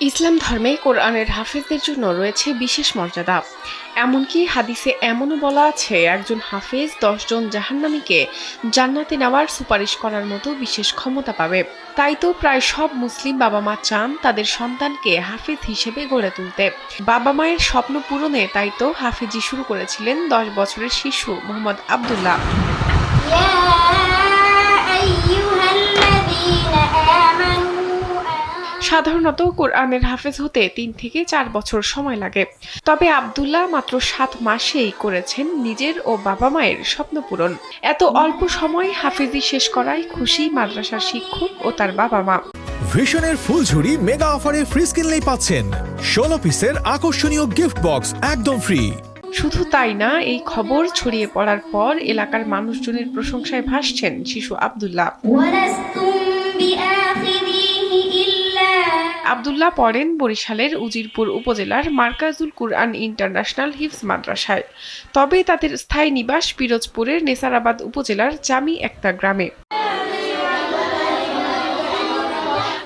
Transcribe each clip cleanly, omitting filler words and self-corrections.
ইসলাম ধর্মে কোরআনের হাফেজদের জন্য রয়েছে বিশেষ মর্যাদা। এমনকি হাদিসে এমনও বলা আছে, একজন হাফেজ 10 জন জাহান্নামীকে জান্নাতে নেওয়ার সুপারিশ করার মতো বিশেষ ক্ষমতা পাবে। তাই তো প্রায় সব মুসলিম বাবা মা চান তাদের সন্তানকে হাফেজ হিসেবে গড়ে তুলতে। বাবা মায়ের স্বপ্ন পূরণে তাই তো হাফেজি শুরু করেছিলেন 10 বছরের শিশু মোহাম্মদ আব্দুল্লাহ। সাধারণত কোরআনের হাফেজ হতে 3 থেকে 4 বছর সময় লাগে, তবে আব্দুল্লাহ মাত্র 7 মাসেই করেছেন নিজের ও বাবা মায়ের স্বপ্ন পূরণ। এত অল্প সময় হাফেজি শেষ করায় খুশি মাদ্রাসার শিক্ষক ও তার বাবা মা। ভিশনের ফুলঝুরি মেগা অফারে ফ্রিজ কিনলেই পাচ্ছেন 16 পিসের আকর্ষণীয় গিফট বক্স একদম ফ্রি। শুধু তাই না, এই খবর ছড়িয়ে পড়ার পর এলাকার মানুষজনের প্রশংসায় ভাসছেন শিশু আব্দুল্লাহ। আব্দুল্লাহ পড়েন বরিশালের উজিরপুর উপজেলার মার্কাজুল কুরআন ইন্টারন্যাশনাল হিফজ মাদ্রাসায়, তবে তাদের স্থায়ী নিবাস পিরোজপুরের নেসারাবাদ উপজেলার জামি একটা গ্রামে।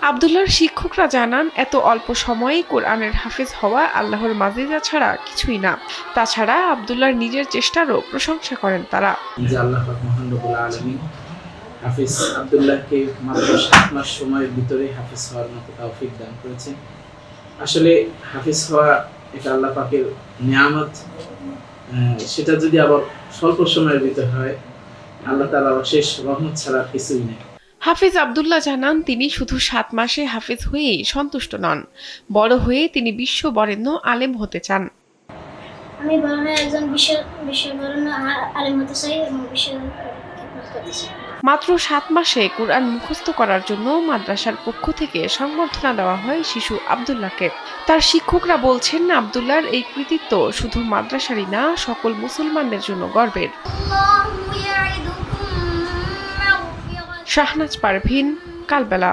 আব্দুল্লাহর শিক্ষকরা জানান, এত অল্প সময়ে কোরআনের হাফেজ হওয়া আল্লাহর মাজিজা ছাড়া কিছুই না। তাছাড়া আব্দুল্লাহর নিজের চেষ্টারও প্রশংসা করেন তারা। আল্লাহ পাক মহান রব্বুল আলামিন হাফেজ আব্দুল্লাহকে মাত্র 7 মাস সময়ের ভিতরে হাফেজ হওয়ার মতো তৌফিক দান করেছেন। আসলে হাফেজ হওয়া এটা আল্লাহ পাকের নিয়ামত, সেটা যদি আবার স্বল্প সময়ের ভিতরে হয়, আল্লাহ তাআলার অশেষ রহমত ছাড়া কিছুই নেই। হাফেজ আব্দুল্লাহ জানান, তিনি শুধু 7 মাসে হাফেজ হয়েই সন্তুষ্ট নন, বড় হয়ে তিনি বিশ্ব বরেণ্য আলেম হতে চান। আমি বড় হয়ে একজন বিশ্ব বরেণ্য আলেম হতে চাই এবং বিশ্বের খেদমত করতে চাই। মাত্র 7 মাসে কোরআন মুখস্থ করার জন্য মাদ্রাসার পক্ষ থেকে সংবর্ধনা দেওয়া হয় শিশু আব্দুল্লাহকে। তার শিক্ষকরা বলছেন, আব্দুল্লাহর এই কৃতিত্ব শুধু মাদ্রাসারই না, সকল মুসলমানদের জন্য গর্বের। শাহনাজ পারভীন, কালবেলা।